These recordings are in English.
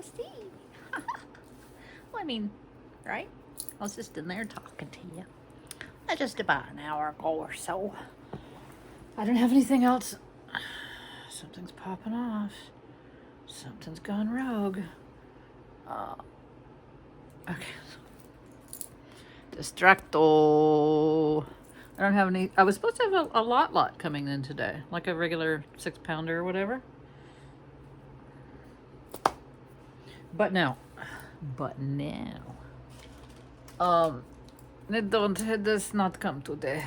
see. Well, I mean, right? I was just in there talking to you. Just about an hour ago or so. I don't have anything else. Something's popping off. Something's gone rogue. Okay. Distracto. I don't have any. I was supposed to have a lot coming in today, like a regular 6-pounder or whatever. But now. It does not come today.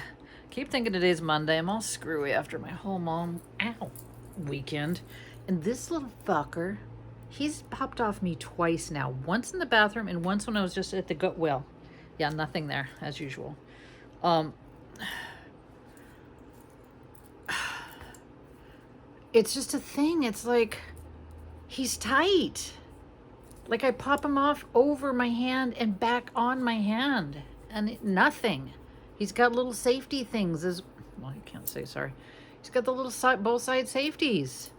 Keep thinking today's Monday. I'm all screwy after my whole weekend. And this little fucker, he's popped off me twice now. Once in the bathroom and once when I was just at the gut. Well, yeah, nothing there as usual. It's just a thing. It's like he's tight. Like I pop him off over my hand and back on my hand, and nothing. He's got little safety things. Well, you can't say sorry. He's got the little both side safeties.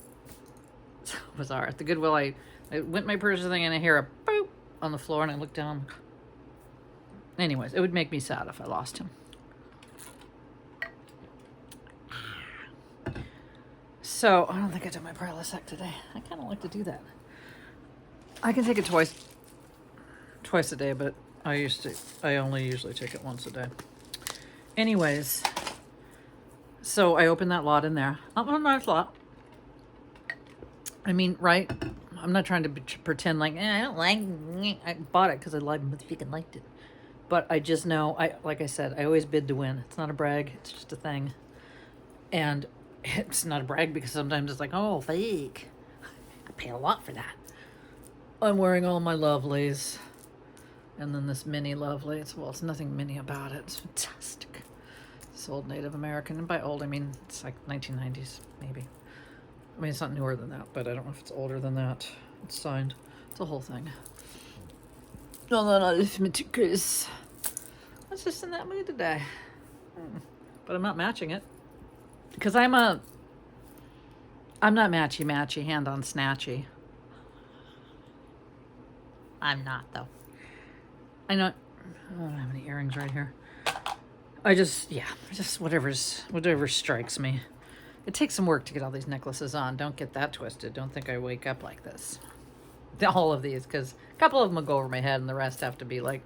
So bizarre. At the Goodwill, I went my purchase thing and I hear a boop on the floor, and I look down. Anyways, it would make me sad if I lost him. So I don't think I did my Prilosec today. I kind of like to do that. I can take it twice a day, but I only usually take it once a day. Anyways, so I opened that lot in there. Not a nice lot. I mean, right? I'm not trying to pretend like I don't like. I bought it because I freaking liked it. But I just know, like I said, I always bid to win. It's not a brag. It's just a thing. And it's not a brag because sometimes it's like, oh, fake. I pay a lot for that. I'm wearing all my lovelies. And then this mini lovely. It's nothing mini about it. It's fantastic. It's old Native American. And by old, I mean, it's like 1990s, maybe. I mean, it's not newer than that, but I don't know if it's older than that. It's signed. It's a whole thing. No, arithmeticus. I was just in that mood today. But I'm not matching it. Because I'm not matchy, hand-on snatchy. I'm not, though. I know. I don't have any earrings right here. Just whatever strikes me. It takes some work to get all these necklaces on. Don't get that twisted. Don't think I wake up like this. All of these, because a couple of them will go over my head and the rest have to be like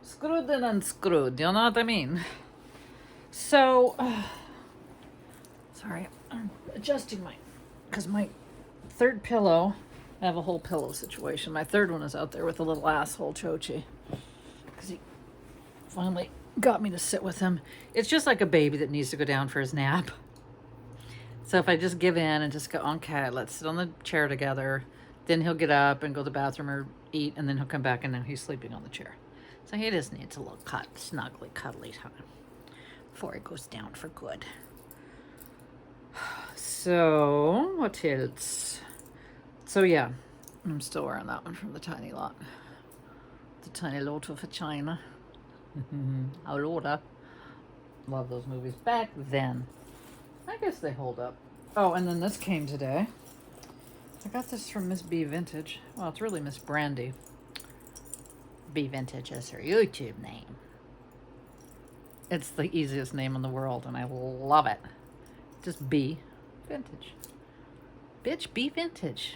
screwed and unscrewed. You know what I mean? So, sorry, I'm adjusting because my third pillow, I have a whole pillow situation. My third one is out there with a little asshole Chochi. Because he finally got me to sit with him. It's just like a baby that needs to go down for his nap. So if I just give in and just go, okay, let's sit on the chair together, then he'll get up and go to the bathroom or eat, and then he'll come back and now he's sleeping on the chair. So he just needs a little snuggly, cuddly time before he goes down for good. So, what else? So yeah, I'm still wearing that one from the tiny lot. The tiny lot of China. Aurora. Love those movies back then. I guess they hold up. Oh, and then this came today. I got this from Miss B Vintage. Well, it's really Miss Brandy. B Vintage is her YouTube name. It's the easiest name in the world, and I love it. Just B Vintage. Bitch, B Vintage.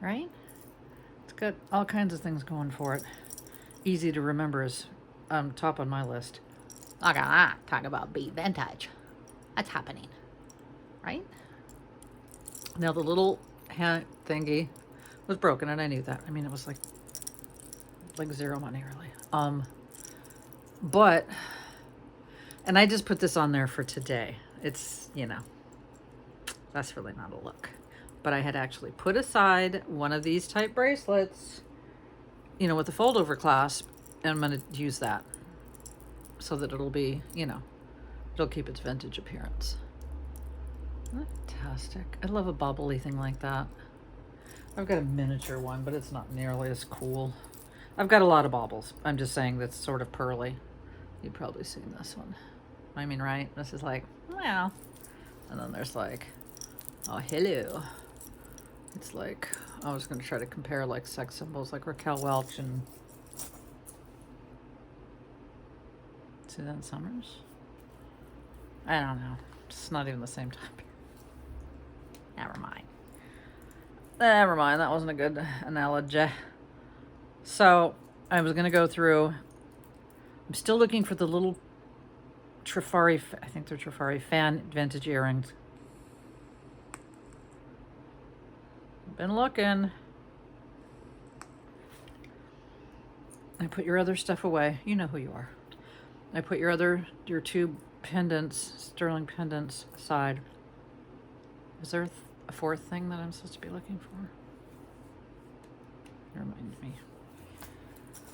Right? It's got all kinds of things going for it. Easy to remember is top on my list. Look at that. Talk about B Vintage. That's happening. Right? Now the little hand thingy was broken, and I knew that. I mean, it was like zero money, really. But, and I just put this on there for today. It's, that's really not a look. But I had actually put aside one of these type bracelets, with the fold over clasp, and I'm going to use that so that it'll be, it'll keep its vintage appearance. Fantastic. I love a bubbly thing like that. I've got a miniature one, but it's not nearly as cool. I've got a lot of baubles. I'm just saying that's sort of pearly. You've probably seen this one. I mean, right? This is like, well. And then there's like, oh, hello. It's like, I was going to try to compare like sex symbols like Raquel Welch and Suzanne Summers. I don't know. It's not even the same topic. Never mind. Never mind. That wasn't a good analogy. So I was going to go through. I'm still looking for the little Trifari, I think they're Trifari fan vintage earrings. Been looking. I put your other stuff away. You know who you are. I put your two pendants, sterling pendants aside. Is there a fourth thing that I'm supposed to be looking for? Remind me.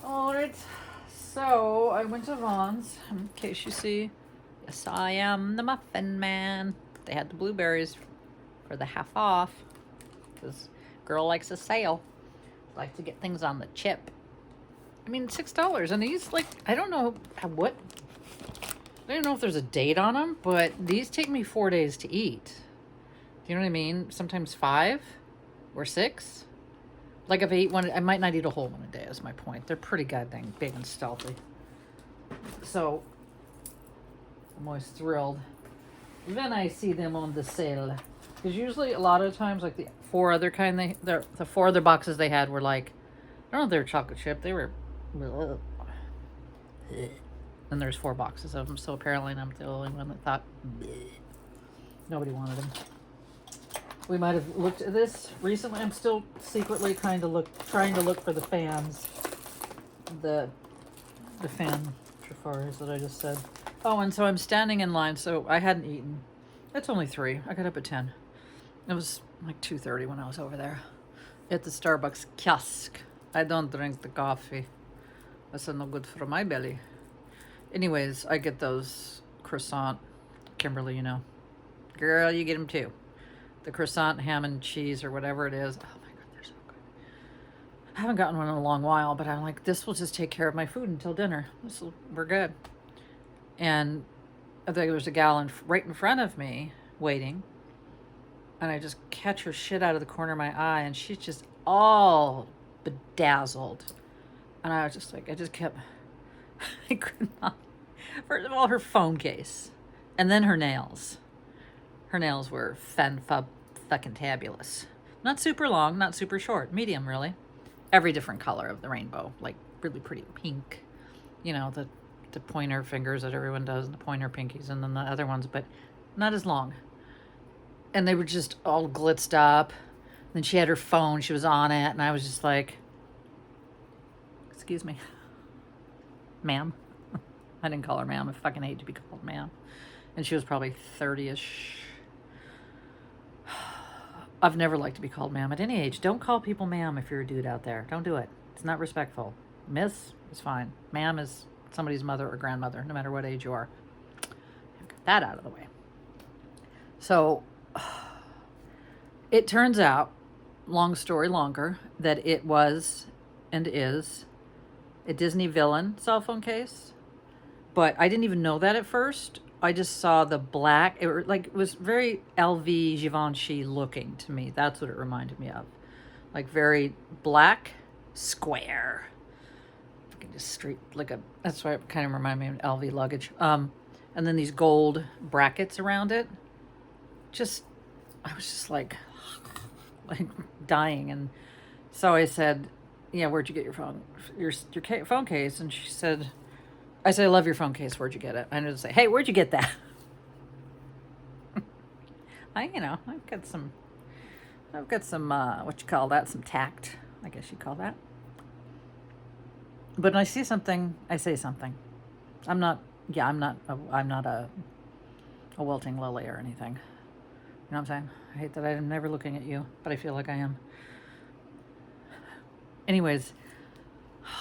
All right. So I went to Vaughn's, in case you see. Yes, I am the Muffin Man. They had the blueberries for the half off. Because girl likes a sale. Like to get things on the chip. I mean, $6. And these, like, I don't know what. I don't know if there's a date on them, but these take me 4 days to eat. Do you know what I mean? Sometimes 5 or 6. Like if I eat one, I might not eat a whole one a day, is my point. They're pretty goddamn big and stealthy. So, I'm always thrilled when I see them on the sale. Because usually, a lot of times, like the 4 other kind, the 4 other boxes they had were like, I don't know if they were chocolate chip. They were, and there's 4 boxes of them. So apparently I'm the only one that thought, nobody wanted them. We might have looked at this recently. I'm still secretly trying to look for the fans. The fan Trafaris that I just said. Oh, and so I'm standing in line. So I hadn't eaten. It's only 3. I got up at 10. It was like 2:30 when I was over there at the Starbucks kiosk. I don't drink the coffee. That's no good for my belly. Anyways, I get those croissant. Kimberly, you know. Girl, you get them too. The croissant, ham and cheese, or whatever it is. Oh my God, they're so good. I haven't gotten one in a long while, but I'm like, this will just take care of my food until dinner. We're good. And I think there was a gal right in front of me waiting, and I just catch her shit out of the corner of my eye, and she's just all bedazzled. And I was just like, I just kept, I could not. First of all, her phone case, and then her nails. Her nails were fucking tabulous. Not super long, not super short. Medium, really. Every different color of the rainbow. Like, really pretty pink. You know, the pointer fingers that everyone does, and the pointer pinkies, and then the other ones, but not as long. And they were just all glitzed up. And then she had her phone. She was on it, and I was just like, excuse me. Ma'am. I didn't call her ma'am. I fucking hate to be called ma'am. And she was probably 30-ish. I've never liked to be called ma'am at any age. Don't call people ma'am if you're a dude out there. Don't do it. It's not respectful. Miss is fine. Ma'am is somebody's mother or grandmother, no matter what age you are. Get that out of the way. So, it turns out, long story longer, that it was and is a Disney villain cell phone case. But I didn't even know that at first. I just saw the black. It was very LV Givenchy looking to me. That's what it reminded me of. Like very black, square. Just straight, that's why it kind of reminded me of LV luggage. And then these gold brackets around it. I was just like dying. And so I said, yeah, where'd you get your phone? Your phone case? And she said, I said, I love your phone case. Where'd you get it? I didn't say, hey, where'd you get that? I've got some, what you call that? Some tact, I guess you call that. But when I see something, I say something. I'm not a wilting lily or anything. You know what I'm saying? I hate that I'm never looking at you, but I feel like I am. Anyways,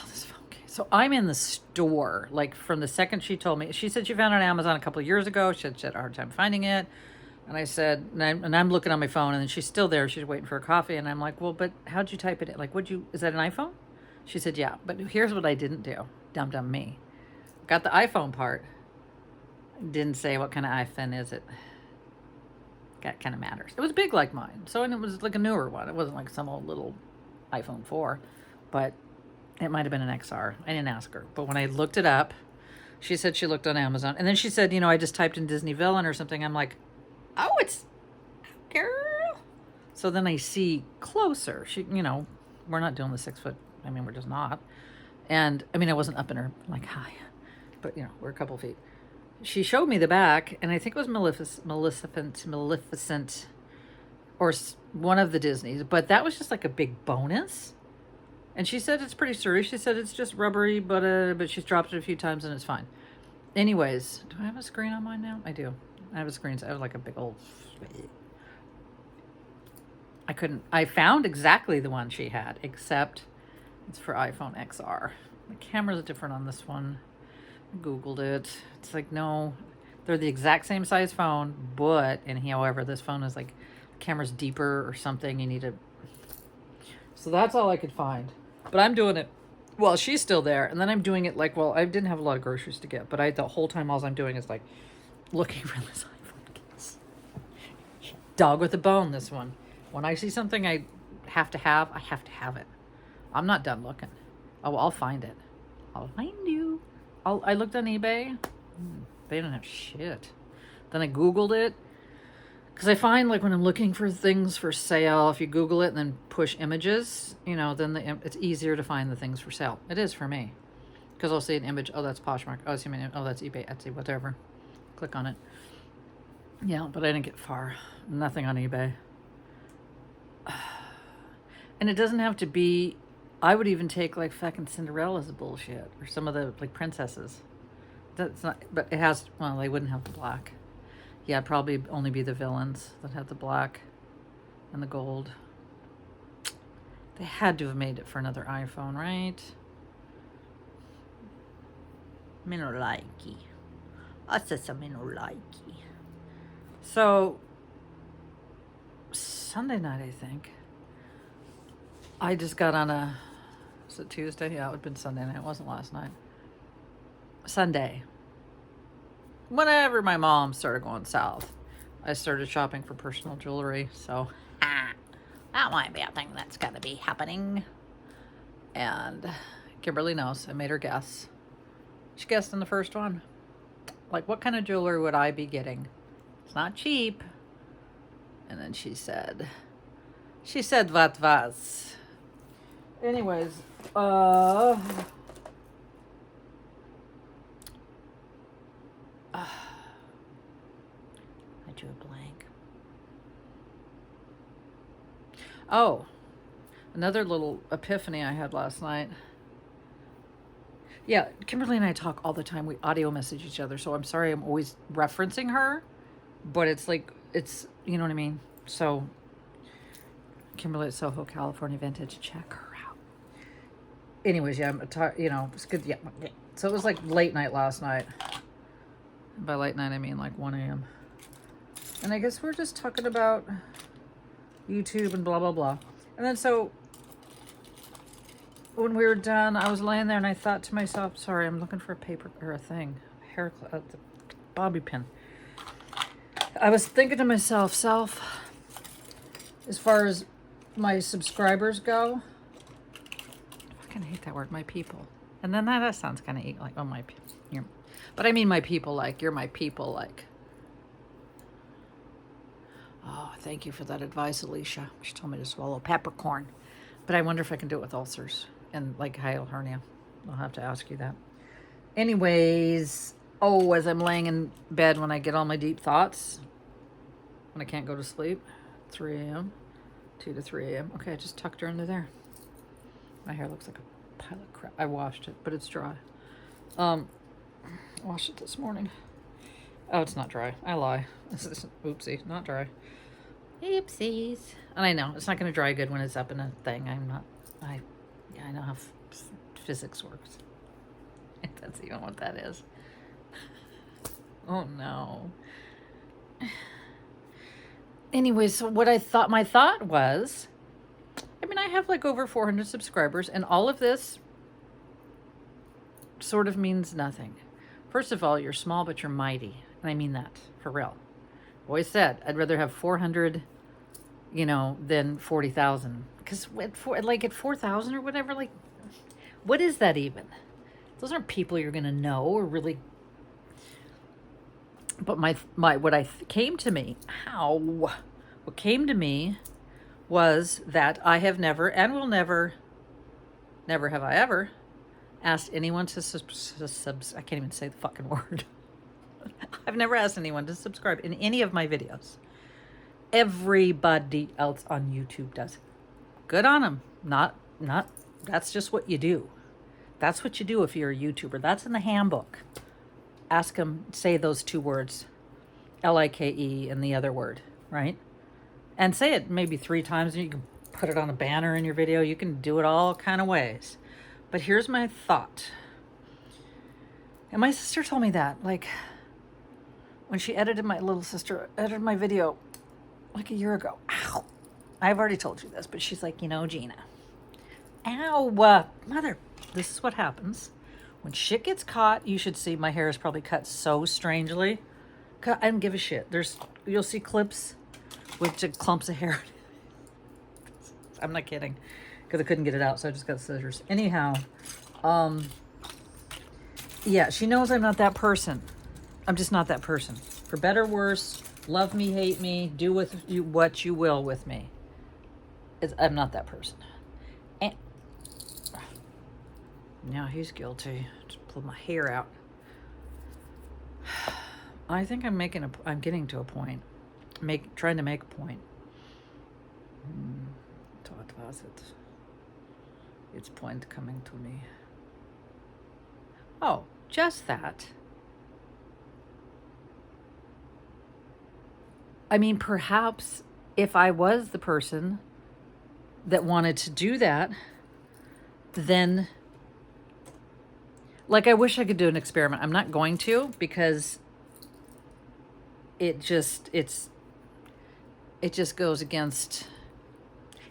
this phone case. So I'm in the store, like from the second she told me. She said she found it on Amazon a couple of years ago. She had a hard time finding it. And I said, and I'm looking on my phone, and then she's still there. She's waiting for her coffee. And I'm like, well, but how'd you type it in? Like, is that an iPhone? She said, yeah. But here's what I didn't do. Dumb me. Got the iPhone part. Didn't say what kind of iPhone is it. That kind of matters. It was big like mine. So, and it was like a newer one. It wasn't like some old little iPhone 4. But it might have been an XR. I didn't ask her. But when I looked it up, she said she looked on Amazon. And then she said, I just typed in Disney Villain or something. I'm like, oh, it's girl. So then I see closer. We're not doing the 6 foot. I mean, we're just not. And I mean, I wasn't up in her like high, but we're a couple feet. She showed me the back, and I think it was Maleficent, or one of the Disneys. But that was just like a big bonus. And she said it's pretty sturdy. She said it's just rubbery, but she's dropped it a few times and it's fine. Anyways, do I have a screen on mine now? I do. I have a screen. So I have like a big old. I found exactly the one she had, except it's for iPhone XR. The camera's different on this one. I Googled it. It's like, no, they're the exact same size phone, however, this phone is like, the camera's deeper or something. You need to. So that's all I could find. But I'm doing it while she's still there. And then I'm doing it like, I didn't have a lot of groceries to get, but the whole time all I'm doing is like looking for this iPhone case. Dog with a bone, this one. When I see something I have to have it. I'm not done looking. Oh, I'll find it. I'll find you. I looked on eBay. They don't have shit. Then I Googled it. Because I find like when I'm looking for things for sale, if you Google it and then push images, then it's easier to find the things for sale. It is for me. Because I'll see an image. Oh, that's Poshmark. Oh, that's eBay, Etsy, whatever. Click on it. Yeah, but I didn't get far. Nothing on eBay. And it doesn't have to be. I would even take like fucking Cinderella's bullshit or some of the like princesses. That's not, but it has. Well, they wouldn't have the black. Yeah, it'd probably only be the villains that have the black and the gold. They had to have made it for another iPhone, right? Me no likey. I said me no likey. So Sunday night, I think. I just got on is it Tuesday? Yeah, it would have been Sunday night. It wasn't last night. Sunday. Whenever my mom started going south, I started shopping for personal jewelry. So that might be a thing that's going to be happening. And Kimberly knows. I made her guess. She guessed in the first one. Like, what kind of jewelry would I be getting? It's not cheap. And then she said what was. Anyways, I drew a blank. Oh, another little epiphany I had last night. Yeah, Kimberly and I talk all the time. We audio message each other, so I'm sorry I'm always referencing her, but it's like, you know what I mean? So, Kimberly at Soho, California Vintage, check her out. Anyways, yeah, it's good. Yeah. So it was like late night last night. By late night, I mean like 1 a.m. And I guess we're just talking about YouTube and blah, blah, blah. And then so when we were done, I was laying there and I thought to myself, sorry, I'm looking for a paper or a thing, hair, bobby pin. I was thinking to myself, as far as my subscribers go, I fucking hate that word, my people. And then that sounds kind of like, oh, but I mean my people, like, you're my people, like. Oh, thank you for that advice, Alicia. She told me to swallow peppercorn. But I wonder if I can do it with ulcers and like hiatal hernia. I'll have to ask you that. Anyways, as I'm laying in bed when I get all my deep thoughts, when I can't go to sleep, 3 a.m., 2 to 3 a.m. Okay, I just tucked her into there. My hair looks like a pile of crap. I washed it, but it's dry. Washed it this morning. Oh, it's not dry. I lie. Oopsie, not dry. Oopsies. And I know, it's not going to dry good when it's up in a thing. I know how physics works. If that's even what that is. Oh, no. Anyway, so my thought was, I have like over 400 subscribers, and all of this sort of means nothing. First of all, you're small, but you're mighty. And I mean that, for real. Always said I'd rather have 400, than 40,000. Because at 4,000 or whatever, like, what is that even? Those aren't people you're gonna know or really. But what came to me was that I have never and will never, never have I ever asked anyone to I can't even say the fucking word. I've never asked anyone to subscribe in any of my videos. Everybody else on YouTube does. Good on them. Not, that's just what you do. That's what you do if you're a YouTuber. That's in the handbook. Ask them, say those two words, like, and the other word, right? And say it maybe 3 times, and you can put it on a banner in your video. You can do it all kind of ways. But here's my thought. And my sister told me that, like, when she edited my video like a year ago. Ow. I've already told you this, but she's like, Gina. Ow, mother. This is what happens. When shit gets caught, you should see my hair is probably cut so strangely. I don't give a shit. You'll see clips with just clumps of hair. I'm not kidding, because I couldn't get it out, so I just got scissors. Anyhow, yeah, she knows I'm not that person. I'm just not that person. For better or worse, love me, hate me, do with you what you will with me. I'm not that person. And now he's guilty. Just pull my hair out. I think I'm getting to a point. Trying to make a point. What was it? It's point coming to me. Oh, just that. I mean, perhaps if I was the person that wanted to do that, then, like, I wish I could do an experiment. I'm not going to, because it just goes against,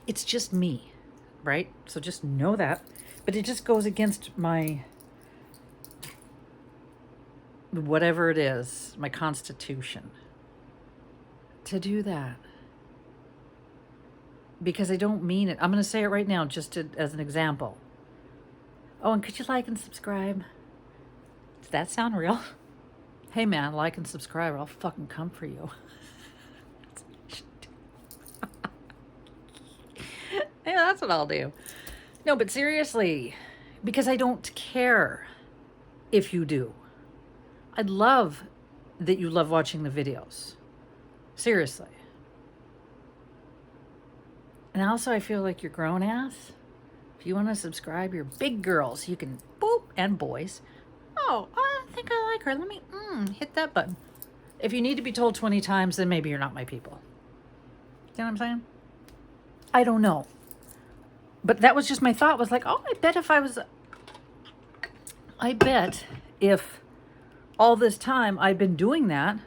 it's just me, right? So just know that. But it just goes against my, whatever it is, my constitution, to do that. Because I don't mean it. I'm going to say it right now, just as an example. Oh, and could you like and subscribe? Does that sound real? Hey man, like and subscribe, or I'll fucking come for you. Yeah, that's what I'll do. No, but seriously, because I don't care if you do. I'd love that you love watching the videos. Seriously. And also, I feel like you're grown ass. If you want to subscribe, you're big girls. You can boop, and boys. Oh, I think I like her. Let me hit that button. If you need to be told 20 times, then maybe you're not my people. You know what I'm saying? I don't know. But that was just my thought, was like, oh, I bet if all this time I've been doing that,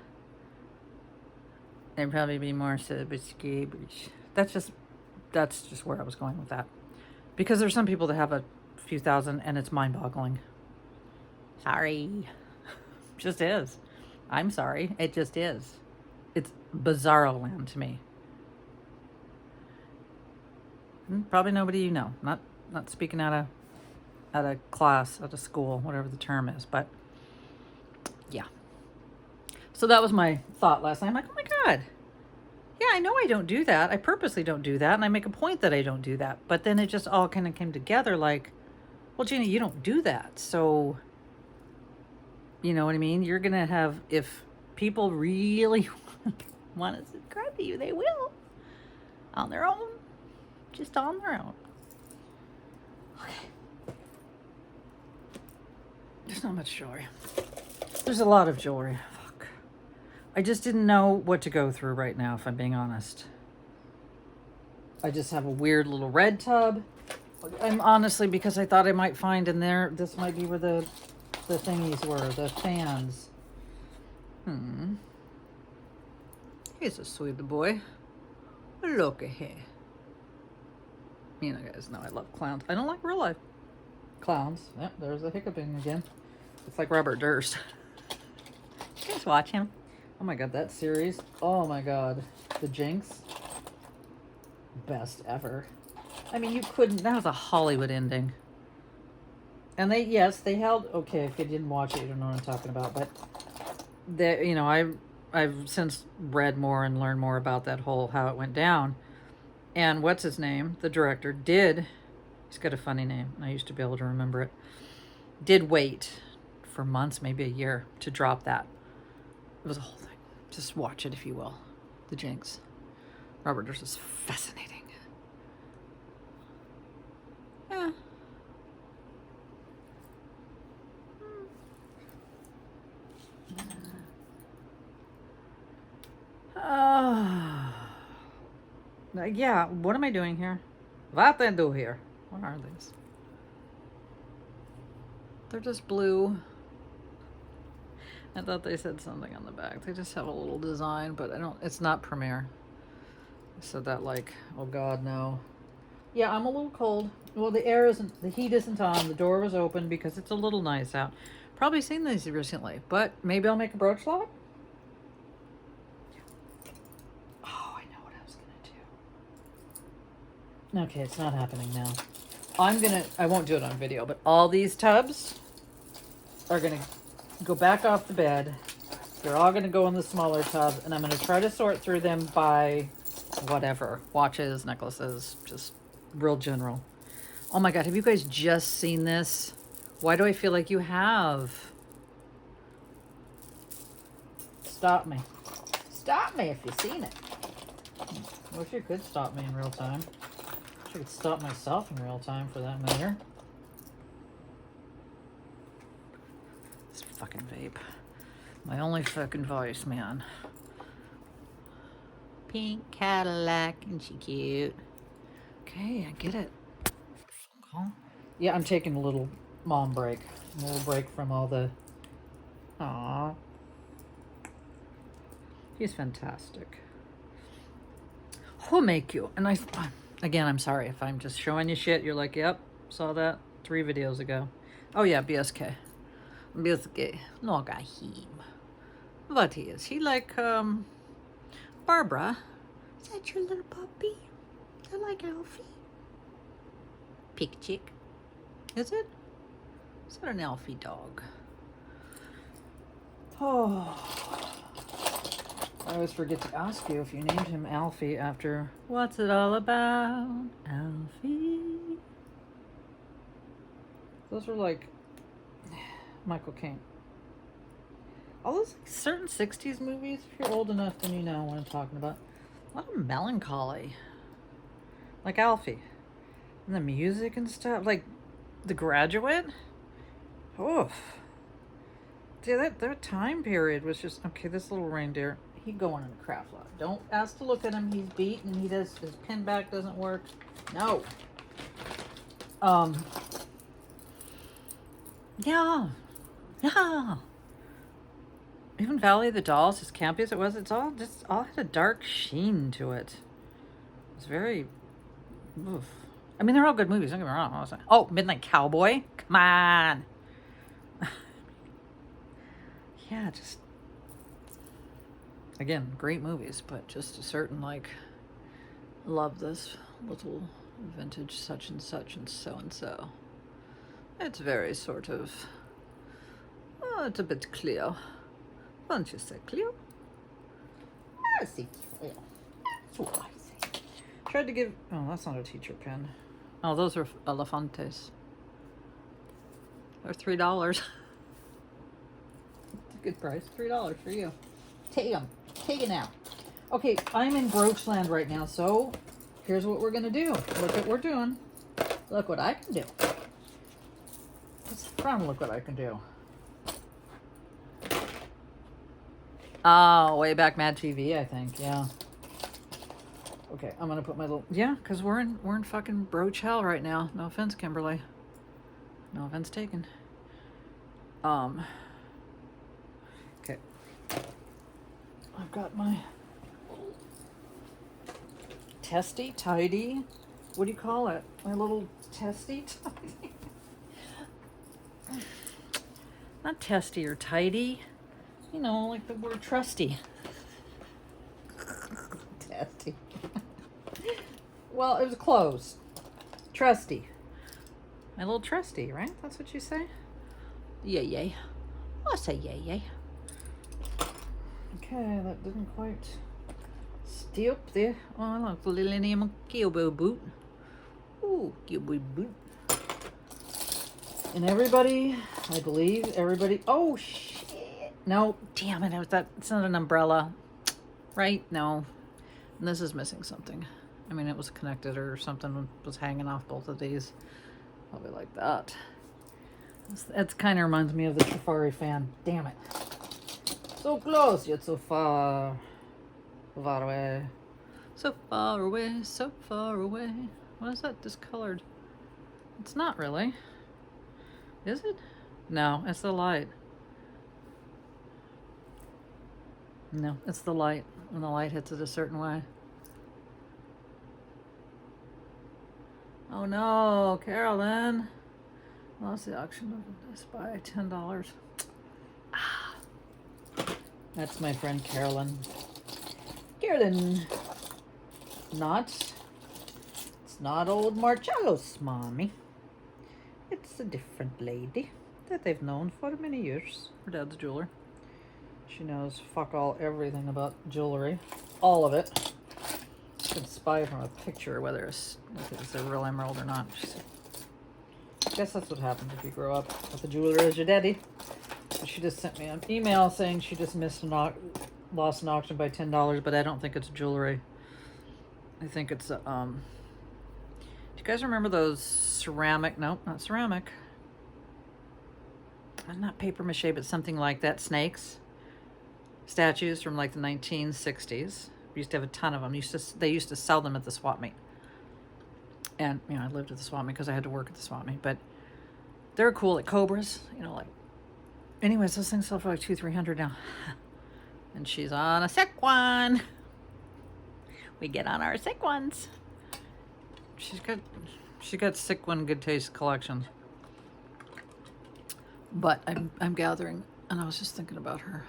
there'd probably be more subscribers. That's just where I was going with that. Because there's some people that have a few thousand, and it's mind-boggling. Sorry. Just is. I'm sorry. It just is. It's bizarro land to me. Probably nobody you know. Not speaking out of class, out of school, whatever the term is. But yeah. So that was my thought last night. I'm like, oh my God. Yeah, I know I don't do that. I purposely don't do that. And I make a point that I don't do that. But then it just all kind of came together like, well, Gina, you don't do that. So, you know what I mean? You're going to have, if people really want to subscribe to you, they will. On their own. Just on their own. Okay. There's not much jewelry. There's a lot of jewelry. Fuck. I just didn't know what to go through right now, if I'm being honest. I just have a weird little red tub. I'm honestly, because I thought I might find in there, this might be where the thingies were, the fans. He's a sweet boy. Look at him. You know, guys know I love clowns. I don't like real life clowns. Yep, there's the hiccuping again. It's like Robert Durst. You guys watch him. Oh my god, that series. Oh my god. The Jinx. Best ever. I mean, you couldn't. That was a Hollywood ending. And they, yes, they held. Okay, if you didn't watch it, you don't know what I'm talking about. But they, you know, I've since read more and learned more about that whole how it went down. And what's his name? The director did. He's got a funny name. I used to be able to remember it. Did wait for months, maybe a year, to drop that. It was a whole thing. Just watch it if you will. The Jinx. Robert Durst is fascinating. Yeah. Yeah, what am I doing here? What I do here? What are these? They're just blue. I thought they said something on the back. They just have a little design, but I don't, it's not Premiere. I said that like, oh God, no. Yeah, I'm a little cold. Well, the heat isn't on. The door was open because it's a little nice out. Probably seen these recently, but maybe I'll make a brooch lot. Oh, I know what I was gonna do. Okay, it's not happening now. I won't do it on video, but all these tubs are gonna go back off the bed. They're all gonna go in the smaller tub, and I'm gonna try to sort through them by whatever. Watches, necklaces, just real general. Oh my God, have you guys just seen this? Why do I feel like you have? Stop me. Stop me if you've seen it. I wish you could stop me in real time. I wish I could stop myself in real time for that matter. This fucking vape. My only fucking voice, man. Pink Cadillac, and she cute. Okay, I get it. Yeah, I'm taking a little mom break. A little break from all the... Aww. He's fantastic. Who'll make you? And again, I'm sorry if I'm just showing you shit. You're like, yep, saw that 3 videos ago. Oh yeah, BSK. BSK. No, got him. What he is? He like, Barbara. Is that your little puppy? I like Alfie. Pig chick. Is it? Is that an Alfie dog? Oh. I always forget to ask you if you named him Alfie after What's It All About, Alfie? Those were like Michael Caine. All those like, certain 60s movies, if you're old enough, then you know what I'm talking about. A lot of melancholy. Like Alfie. And the music and stuff. Like The Graduate. Oof. Dude, that time period was just... Okay, this little reindeer... He'd go on in a craft lot. Don't ask to look at him. He's beat and his pin back doesn't work. No. Yeah. Yeah. Even Valley of the Dolls, as campy as it was, it's all had a dark sheen to it. It's very... Oof. I mean, they're all good movies. Don't get me wrong. Oh, Midnight Cowboy? Come on. Yeah, just... Again, great movies, but just a certain, like, love this little vintage such and such and so and so. It's very sort of, oh, it's a bit clear. Don't you say clear? I say clear. That's what I say. Tried to give, oh, that's not a teacher pen. Oh, those are Elefantes. They're $3. It's a good price. $3 for you. Take them. Take it now. Okay, I'm in Broachland right now, so here's what we're gonna do. Look what we're doing. Look what I can do. Let's try and look what I can do. Oh, way back Mad TV, I think. Yeah. Okay, I'm gonna put my little... Yeah, because we're in fucking broach hell right now. No offense, Kimberly. No offense taken. Okay. I've got my testy, tidy. What do you call it? My little testy, tidy. Not testy or tidy. You know, like the word trusty. Well, it was close. Trusty. My little trusty, right? That's what you say? Yay, yay. I'll say yay, yay. Okay, that didn't quite stay up there. Oh, look, the little animal cowboy boot. Ooh, cowboy boot. And everybody, I believe everybody, oh shit. No, damn it, it's not an umbrella. Right? No. And this is missing something. I mean, it was connected or something was hanging off both of these. Probably like that. That kind of reminds me of the Safari fan. Damn it. So close, yet so far. Far away. So far away, so far away. What is that discolored? It's not really. Is it? No, it's the light. No, it's the light. When the light hits it a certain way. Oh no, Carolyn. Lost the auction of this by $10. Ah. That's my friend Carolyn. Carolyn. It's not old Marcello's mommy. It's a different lady that they've known for many years. Her dad's a jeweler. She knows fuck all everything about jewelry. All of it. You can spy from a picture whether it's a real emerald or not. I guess that's what happens if you grow up with a jeweler as your daddy. She just sent me an email saying she just lost an auction by $10, but I don't think it's jewelry. I think it's do you guys remember those ceramic? Nope, not ceramic. Not paper mache, but something like that. Snakes, statues from like the 1960s. We used to have a ton of them. They used to sell them at the swap meet. And, you know, I lived at the swap meet because I had to work at the swap meet. But they're cool, like cobras, you know, like. Anyways, those things sell for like $200-300 now. And she's on a sick one. We get on our sick ones. She got sick one good taste collections. But I'm gathering, and I was just thinking about her.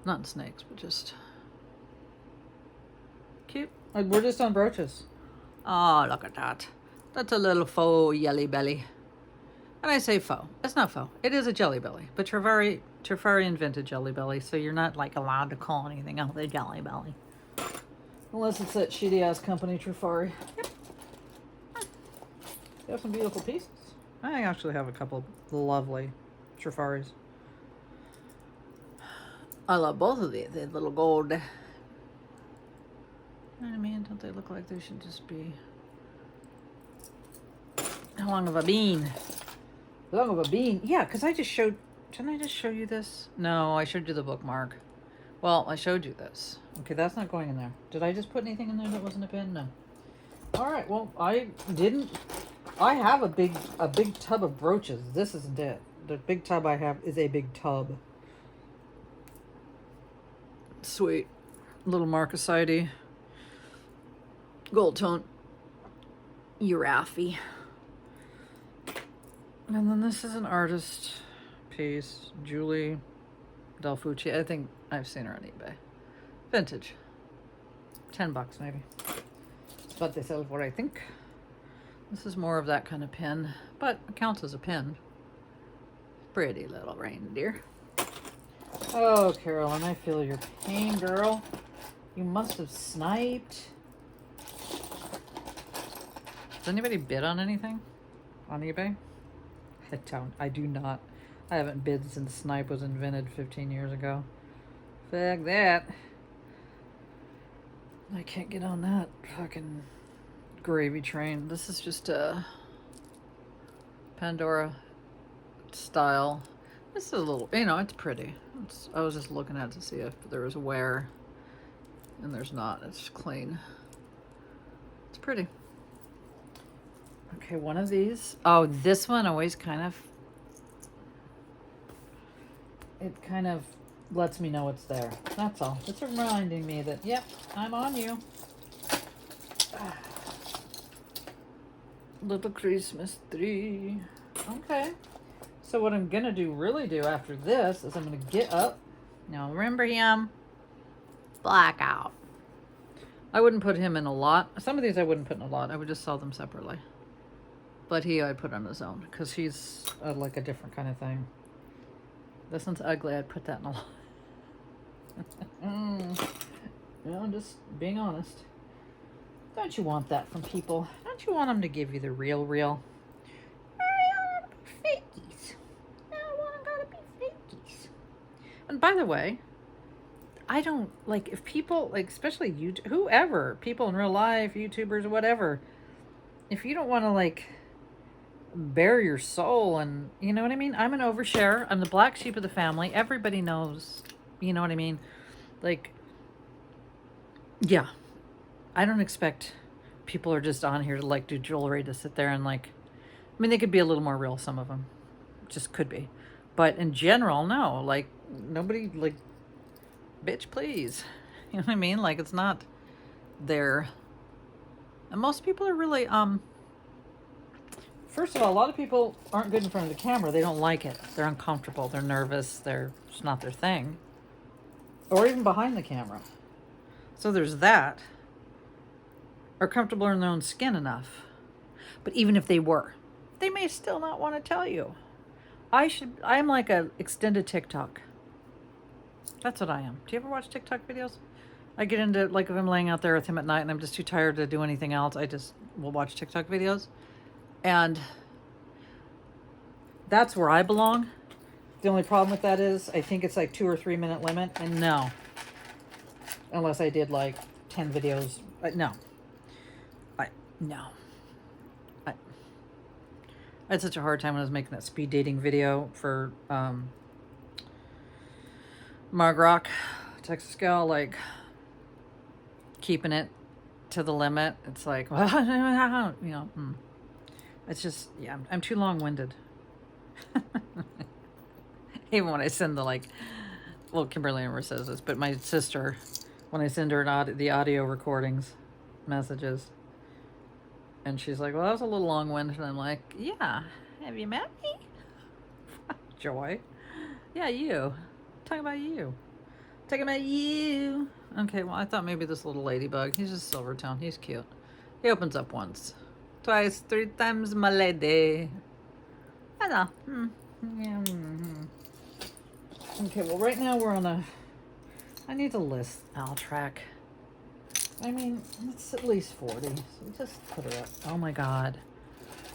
Not in snakes, but just cute. Like, we're just on brooches. Oh, look at that. That's a little faux jelly belly. And I say faux. It's not faux. It is a jelly belly, but Trifari invented jelly belly, so you're not like allowed to call anything else a jelly belly. Unless it's that shitty ass company Trifari. Yep. They have some beautiful pieces. I actually have a couple of lovely Trifaris. I love both of these. They're little gold. You know what I mean? Don't they look like they should just be... How long have I been? How long have I been? Yeah, because I just showed... Didn't I just show you this? No, I showed you the bookmark. Well, I showed you this. Okay, that's not going in there. Did I just put anything in there that wasn't a pin? No. All right, well, I didn't... I have a big tub of brooches. This isn't it. The big tub I have is a big tub. Sweet. Little Marcasite. Gold tone. Urafi. And then this is an artist piece. Julie Delfucci. I think I've seen her on eBay. Vintage. $10 maybe. That's what they sell for, I think. This is more of that kind of pin, but it counts as a pin. Pretty little reindeer. Oh, Carolyn, I feel your pain, girl. You must have sniped. Does anybody bid on anything on eBay? I do not. I haven't bid since snipe was invented 15 years ago. Fuck that. I can't get on that fucking gravy train. This is just a Pandora style. This is a little, you know, it's pretty. I was just looking at it to see if there was wear, and there's not. It's clean. It's pretty. Okay, one of these. Oh, this one always kind of, it kind of lets me know it's there. That's all. It's reminding me that, yep, I'm on you. Little Christmas tree. Okay. So what I'm going to really do after this is I'm going to get up. Now remember him. Blackout. I wouldn't put him in a lot. Some of these I wouldn't put in a lot. I would just sell them separately. But I'd put on his own because he's like a different kind of thing. This one's ugly. I'd put that in a lot. I'm just being honest. Don't you want that from people? Don't you want them to give you the real? I want to be fakies. I want to be fakies. And by the way, I don't like if people like, especially you, whoever, people in real life, YouTubers, whatever. If you don't want to like bare your soul, and you know what I mean. I'm an overshare. I'm the black sheep of the family. Everybody knows. You know what I mean. Like, yeah. I don't expect people are just on here to like do jewelry to sit there and like. I mean, they could be a little more real. Some of them just could be, but in general, no. Like nobody like. Bitch, please. You know what I mean? Like, it's not there. And most people are really, first of all, a lot of people aren't good in front of the camera. They don't like it. They're uncomfortable. They're nervous. It's not their thing. Or even behind the camera. So there's that. Are comfortable in their own skin enough. But even if they were, they may still not want to tell you. I'm like a extended TikTok. That's what I am. Do you ever watch TikTok videos? I get into, like, if I'm laying out there with him at night and I'm just too tired to do anything else, I just will watch TikTok videos. And that's where I belong. The only problem with that is I think it's like 2 or 3 minute limit. And no. Unless I did like 10 videos. No. No. I had such a hard time when I was making that speed dating video for, Margrock, Texas gal, like keeping it to the limit. It's like, you know, it's just, yeah, I'm too long-winded. Even when I send the like, well, Kimberly never says this, but my sister, when I send her the audio recordings, messages, and she's like, well, that was a little long-winded. And I'm like, yeah, have you met me? Joy. Yeah, you. Talking about you. Okay, well, I thought maybe this little ladybug. He's just Silvertone. He's cute. He opens up once. Twice, 3 times, my lady. I know. Yeah. Okay, well, right now we're on I need to list Altrac. I mean, it's at least 40. So just put it up. Oh my God.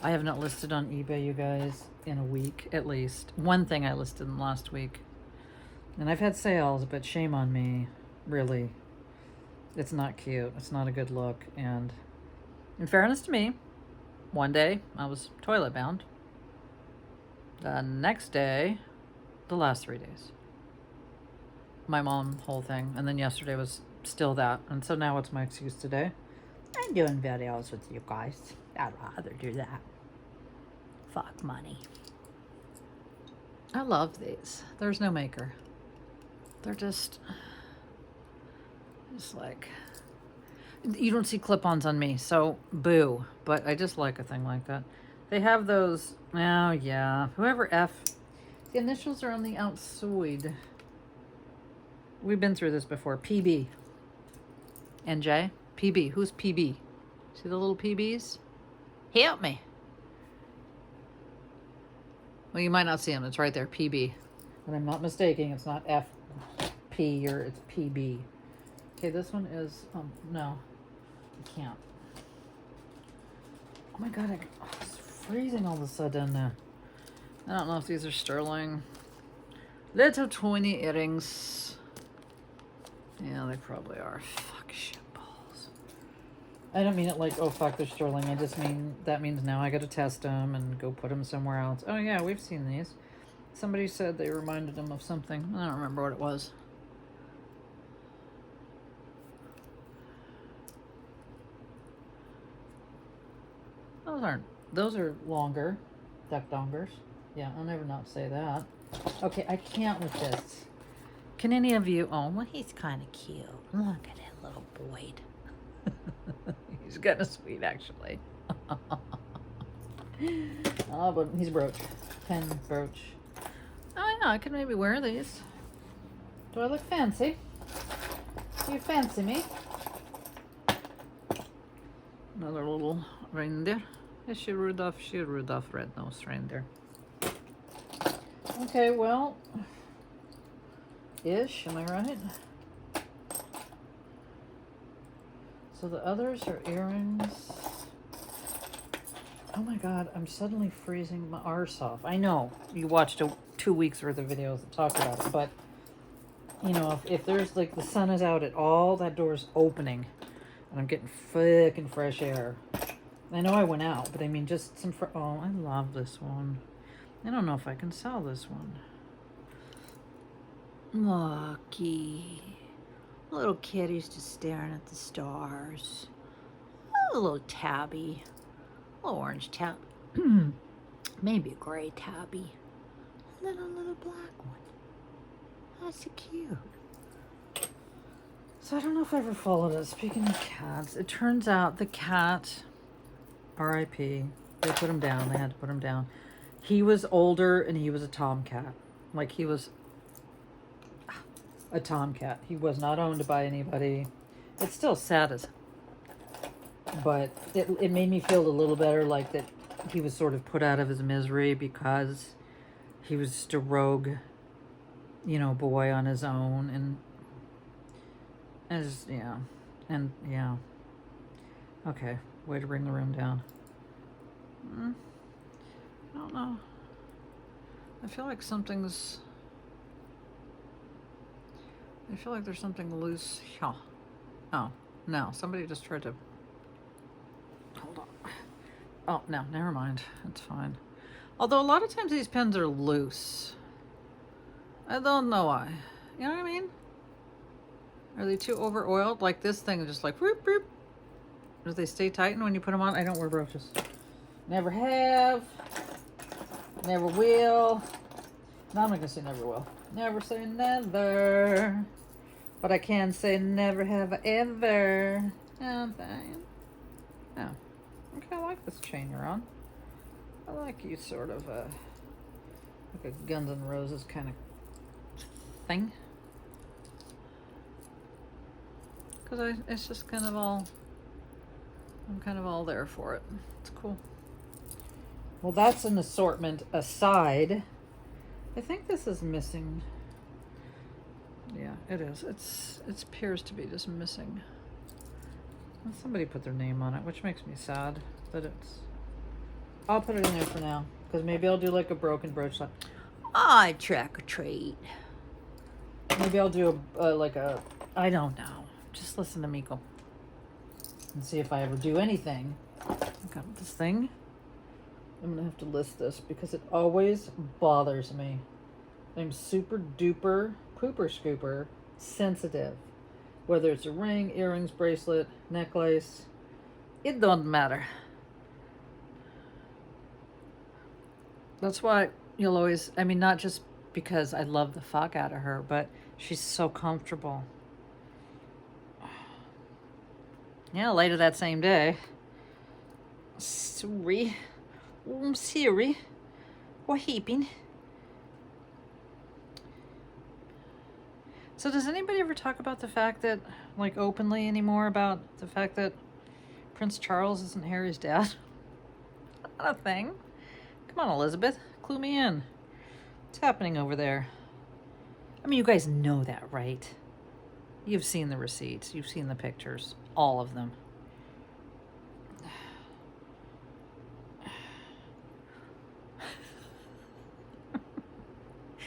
I have not listed on eBay, you guys, in a week at least. One thing I listed in last week. And I've had sales, but shame on me, really. It's not cute. It's not a good look. And in fairness to me, one day I was toilet bound. The next day, the last 3 days. My mom, whole thing. And then yesterday was still that. And so now what's my excuse today? I'm doing videos with you guys. I'd rather do that. Fuck money. I love these. There's no maker. They're just like, you don't see clip-ons on me, so boo. But I just like a thing like that. They have those, oh yeah, whoever F, the initials are on the outside. We've been through this before. PB. NJ? PB. Who's PB? See the little PBs? Help me. Well, you might not see them. It's right there, PB. But I'm not mistaking. It's not FP or it's PB. Okay, this one is, no. I can't. Oh my God, it's freezing all of a sudden. I don't know if these are sterling. Little 20 earrings. Yeah, they probably are. Fuck, shit balls. I don't mean it like, oh fuck, they're sterling. I just mean, that means now I gotta test them and go put them somewhere else. Oh yeah, we've seen these. Somebody said they reminded them of something. I don't remember what it was. Those are longer. Duck dongers. Yeah, I'll never not say that. Okay, I can't with this. Can any of you, oh, well, he's kind of cute. Look at that little Boyd. He's kind of sweet, actually. Oh, but he's brooch. Pen brooch. Oh, yeah, I could maybe wear these. Do I look fancy? Do you fancy me? Another little reindeer. Is she Rudolph? She Rudolph red-nosed reindeer. Okay, well, ish, am I right? So the others are earrings. Oh my god, I'm suddenly freezing my arse off. I know you watched 2 weeks worth of videos that talk about it, but you know, if there's like the sun is out at all, that door's opening and I'm getting fucking fresh air. I know I went out, but I mean just some oh, I love this one. I don't know if I can sell this one. Lucky. Little kitty's just staring at the stars. A little tabby. A little orange tab. Maybe a gray tabby. And then a little black one. That's so cute. So I don't know if I ever followed it. Speaking of cats, it turns out the cat, R.I.P., they put him down. They had to put him down. He was older and he was a tomcat. Like he was a tomcat. He was not owned by anybody. It's still sad as, but it made me feel a little better, like that he was sort of put out of his misery because he was just a rogue, you know, boy on his own, and yeah. Okay, way to bring the room down. I don't know. I feel like there's something loose. Oh, no. Somebody just tried to... Hold on. Oh, no, never mind. It's fine. Although a lot of times these pens are loose. I don't know why. You know what I mean? Are they too over-oiled? Like this thing is just like whoop, whoop. Do they stay tightened when you put them on? I don't wear brooches. Never have. Never will. No, I'm not going to say never will. Never say never. But I can say never have I ever. Oh, okay, I like this chain you're on. I like you sort of like a Guns N' Roses kind of thing. Because it's just kind of all, I'm kind of all there for it. It's cool. Well, that's an assortment aside. I think this is missing. Yeah, it is. It appears to be just missing. Well, somebody put their name on it, which makes me sad. But I'll put it in there for now, because maybe I'll do like a broken brooch. I trick or treat. Maybe I'll do I don't know. Just listen to Miko and see if I ever do anything. I got this thing. I'm gonna have to list this because it always bothers me. I'm super duper pooper scooper sensitive. Whether it's a ring, earrings, bracelet, necklace, it don't matter. That's why you'll always, I mean, not just because I love the fuck out of her, but she's so comfortable. Yeah, later that same day. Sorry. Siri. What heaping? So does anybody ever talk about the fact that, like, openly anymore about the fact that Prince Charles isn't Harry's dad? Not a thing. Come on, Elizabeth. Clue me in. What's happening over there? I mean, you guys know that, right? You've seen the receipts. You've seen the pictures. All of them.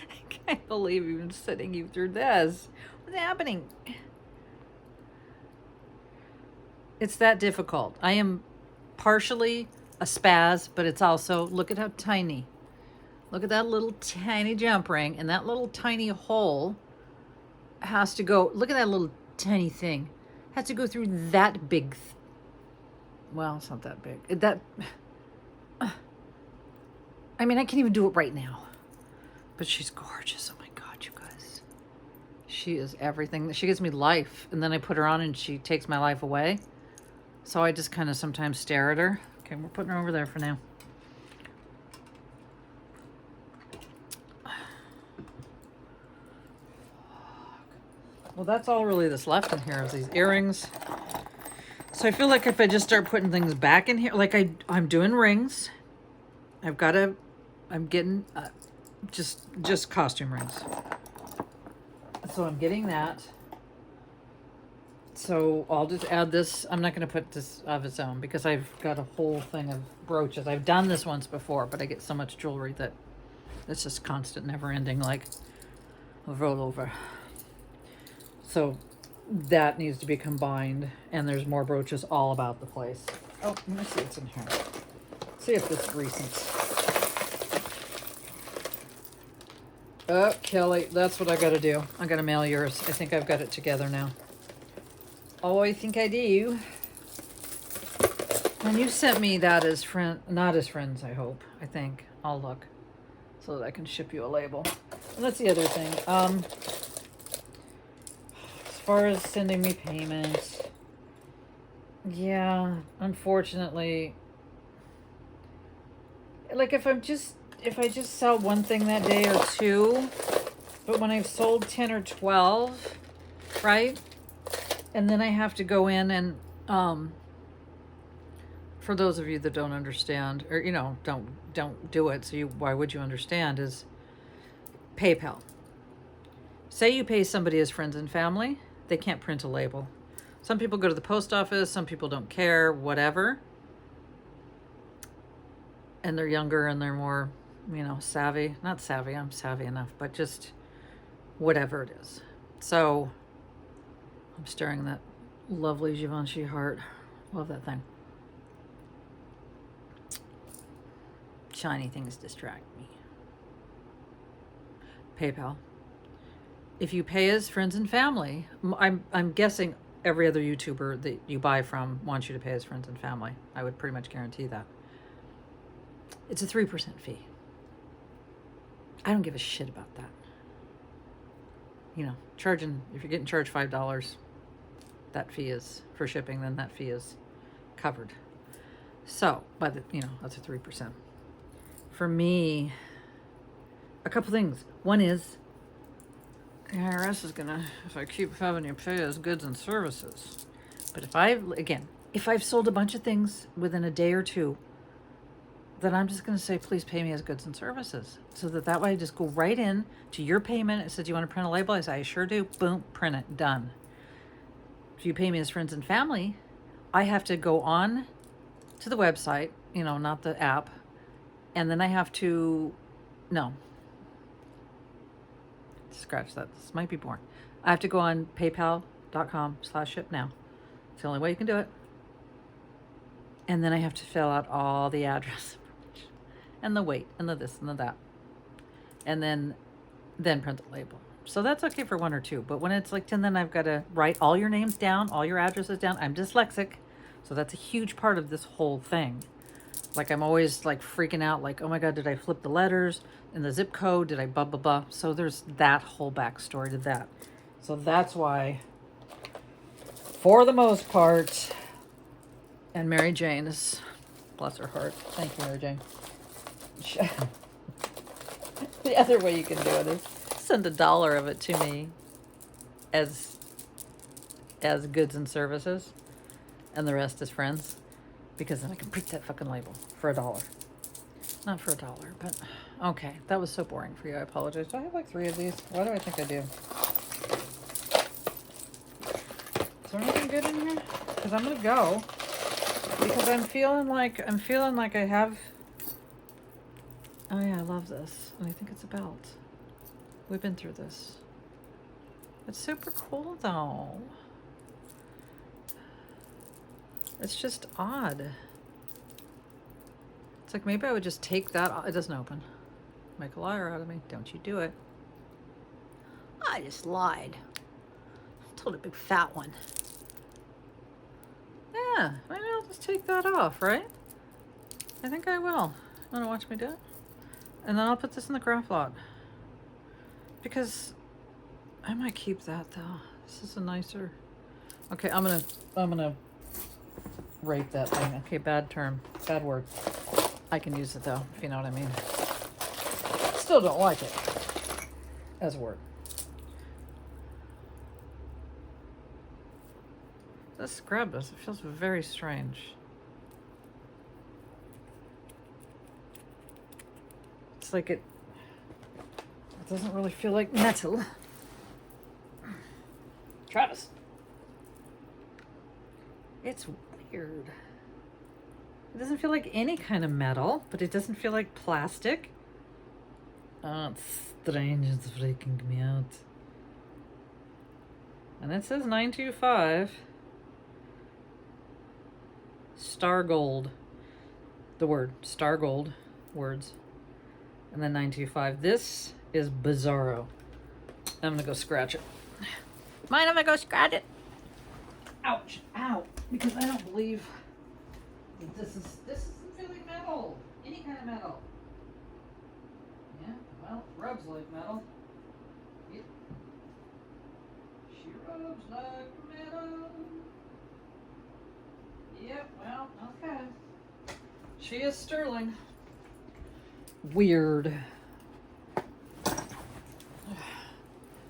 I can't believe even sitting you through this. What's happening? It's that difficult. I am partially a spaz, but it's also, look at how tiny. Look at that little tiny jump ring, and that little tiny hole has to go, look at that little tiny thing. Has to go through that big, well, it's not that big. I mean, I can't even do it right now. But she's gorgeous. Oh my God, you guys. She is everything. She gives me life. And then I put her on and she takes my life away. So I just kind of sometimes stare at her. Okay, we're putting her over there for now. Well, that's all really that's left in here is these earrings. So I feel like if I just start putting things back in here, like I'm doing rings. I'm getting just costume rings. So I'm getting that. So I'll just add this. I'm not going to put this of its own because I've got a whole thing of brooches. I've done this once before, but I get so much jewelry that it's just constant, never ending, like a rollover. So that needs to be combined, and there's more brooches all about the place. Oh, let me see what's in here. See if this is recent. Oh, Kelly, that's what I gotta do. I gotta mail yours. I think I've got it together now. Oh, I think I do. And you sent me that as not as friends, I hope. I think. I'll look so that I can ship you a label. And that's the other thing. As far as sending me payments, yeah, unfortunately, like if I just sell one thing that day or two, but when I've sold 10 or 12, right? And then I have to go in and, for those of you that don't understand, or, you know, don't do it. So why would you understand, is PayPal. Say you pay somebody as friends and family, they can't print a label. Some people go to the post office, some people don't care, whatever. And they're younger and they're more, you know, savvy. Not savvy, I'm savvy enough, but just whatever it is. So I'm staring at that lovely Givenchy heart. Love that thing. Shiny things distract me. PayPal. If you pay as friends and family, I'm guessing every other YouTuber that you buy from wants you to pay as friends and family. I would pretty much guarantee that. It's a 3% fee. I don't give a shit about that. You know, if you're getting charged $5, that fee is for shipping, then that fee is covered. So, that's a 3%. For me, a couple things. One is, the IRS is gonna, if I keep having you pay as goods and services. But if I've sold a bunch of things within a day or two, then I'm just gonna say, please pay me as goods and services. So that way I just go right in to your payment. It says, do you want to print a label? I say, I sure do. Boom, print it, done. If you pay me as friends and family, I have to go on to the website, you know, not the app. And then I have to, no, scratch that. This might be boring. I have to go on paypal.com/shipnow. It's the only way you can do it. And then I have to fill out all the address and the weight and the this and the that. And then print the label. So that's okay for one or two. But when it's like 10, then I've got to write all your names down, all your addresses down. I'm dyslexic. So that's a huge part of this whole thing. Like I'm always like freaking out, like, oh my God, did I flip the letters and the zip code? Did I blah, blah, blah? So there's that whole backstory to that. So that's why, for the most part, and Mary Jane is, bless her heart. Thank you, Mary Jane. The other way you can do it is send $1 of it to me as goods and services, and the rest is friends. Because then I can print that fucking label for $1. Not for $1, but okay. That was so boring for you. I apologize. Do I have like 3 of these? Why do I think I do? Is there anything good in here? Because I'm gonna go. Because I'm feeling like I have. Oh yeah, I love this, and I think it's a belt. We've been through this. It's super cool though. It's just odd. It's like maybe I would just take that off. It doesn't open. Make a liar out of me. Don't you do it. I just lied. I told a big fat one. Yeah, maybe I'll just take that off, right? I think I will. Want to watch me do it? And then I'll put this in the craft lot. Because I might keep that though. This is a nicer. Okay, I'm gonna rate that thing. Okay, bad term, bad word. I can use it though, if you know what I mean. Still don't like it as a word. this scrub is. It feels very strange. It's like it doesn't really feel like metal. Travis. It's weird. It doesn't feel like any kind of metal, but it doesn't feel like plastic. Oh, it's strange. It's freaking me out. And it says 925. Star Gold. The word. Star Gold. Words. And then 925. This is Bizarro. I'm going to go scratch it. Mind if I go scratch it? Ouch. Ow. Because I don't believe that this isn't feeling metal. Any kind of metal. Yeah, well, rubs like metal. Yep. She rubs like metal. Yep, well, okay. She is sterling. Weird.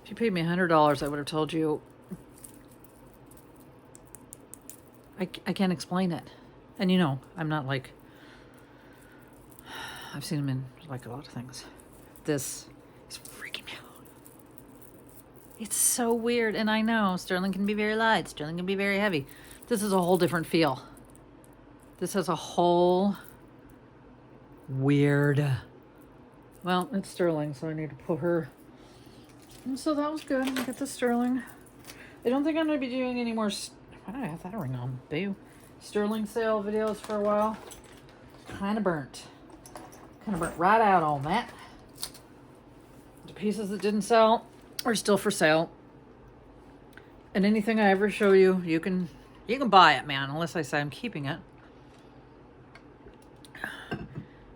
If you paid me $100, I would have told you. I can't explain it. And you know, I'm not like, I've seen him in like a lot of things. This is freaking me out. It's so weird. And I know sterling can be very light. Sterling can be very heavy. This is a whole different feel. This has a whole weird, well, it's sterling, so I need to put her. And so that was good. I get the sterling. I don't think I'm going to be doing any more. Why do I have that ring on? Boo. Sterling sale videos for a while. Kind of burnt right out on that. The pieces that didn't sell are still for sale. And anything I ever show you, you can buy it, man, unless I say I'm keeping it.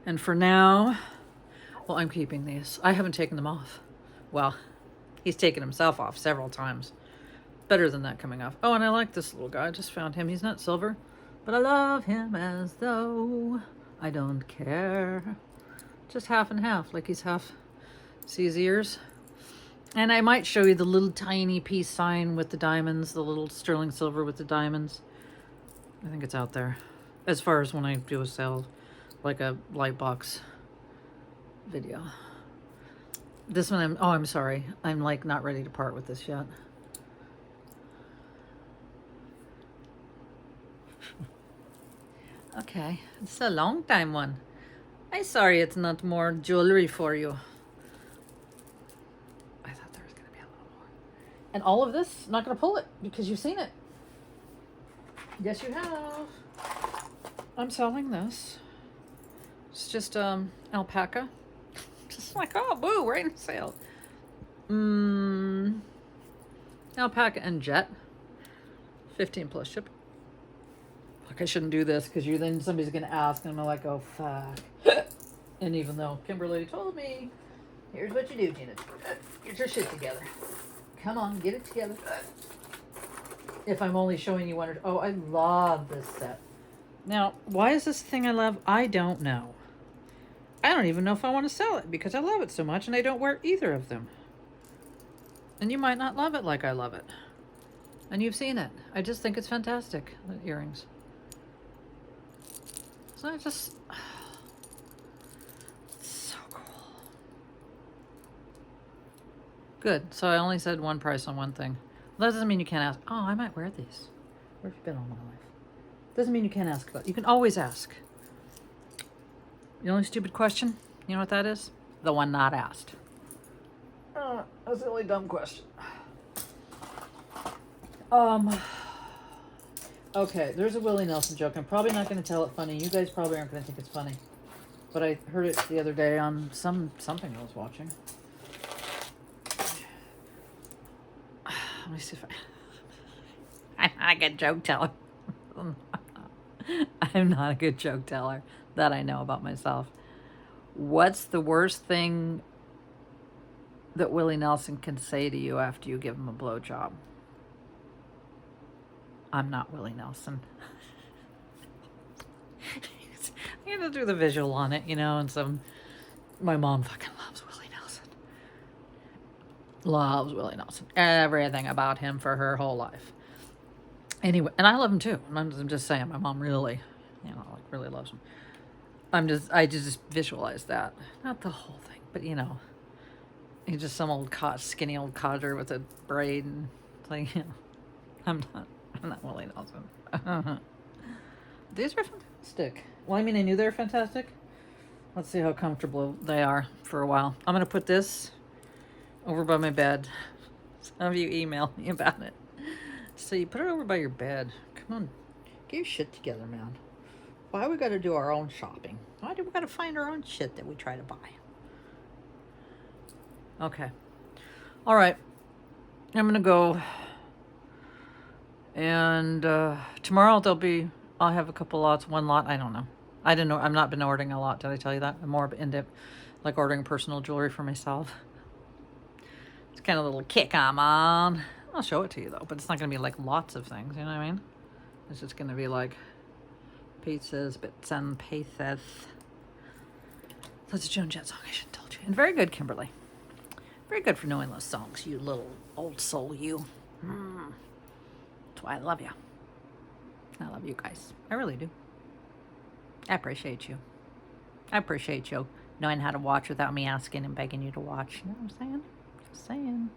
And for now, well, I'm keeping these. I haven't taken them off. Well, he's taken himself off several times. Better than that coming off. Oh, and I like this little guy. I just found him. He's not silver, but I love him as though I don't care. Just half and half, like he's half. See his ears? And I might show you the little tiny peace sign with the diamonds, the little sterling silver with the diamonds. I think it's out there. As far as when I do a sale, like a light box video. This one, I'm sorry. I'm like not ready to part with this yet. Okay, it's a long time one. I'm sorry it's not more jewelry for you. I thought there was going to be a little more. And all of this, not going to pull it because you've seen it. Yes, you have. I'm selling this. It's just alpaca. Just like, oh, boo, right in sale. Alpaca and jet. 15 plus shipping. Like I shouldn't do this because then somebody's going to ask and I'm like, oh, fuck. And even though Kimberly told me, here's what you do, Gina. Get your shit together. Come on, get it together. If I'm only showing you one or two. Oh, I love this set. Now, why is this thing I love? I don't know. I don't even know if I want to sell it because I love it so much and I don't wear either of them. And you might not love it like I love it. And you've seen it. I just think it's fantastic, the earrings. So I just... It's so cool. Good. So I only said one price on one thing. Well, that doesn't mean you can't ask. Oh, I might wear these. Where have you been all my life? Doesn't mean you can't ask about it. You can always ask. The only stupid question, you know what that is? The one not asked. That's the only dumb question. Okay, there's a Willie Nelson joke. I'm probably not going to tell it funny. You guys probably aren't going to think it's funny. But I heard it the other day on something I was watching. Let me see if I'm not a good joke teller. I'm not a good joke teller. That I know about myself. What's the worst thing that Willie Nelson can say to you after you give him a blowjob? I'm not Willie Nelson. You have to do the visual on it, you know, and my mom fucking loves Willie Nelson. Loves Willie Nelson. Everything about him for her whole life. Anyway, and I love them too. I'm just saying, my mom really, like really loves them. I just visualize that. Not the whole thing, but he's just some skinny old codger with a braid and like, I'm not Willie Nelson. These are fantastic. Well, I mean, I knew they were fantastic. Let's see how comfortable they are for a while. I'm going to put this over by my bed. Some of you emailed me about it. So you put it over by your bed. Come on, get your shit together, man. Why we got to do our own shopping? Why do we got to find our own shit that we try to buy? Okay. All right. I'm going to go. And tomorrow I'll have a couple lots, one lot, I don't know. I didn't know, I've not been ordering a lot, did I tell you that? I'm more into like ordering personal jewelry for myself. It's kind of a little kick I'm on. I'll show it to you though, but it's not going to be like lots of things, you know what I mean? It's just going to be like pieces, bits and pieces. That's a Joan Jett song, I should have told you. And very good, Kimberly. Very good for knowing those songs, you little old soul, you. That's why I love you. I love you guys. I really do. I appreciate you. I appreciate you knowing how to watch without me asking and begging you to watch. You know what I'm saying? Just saying.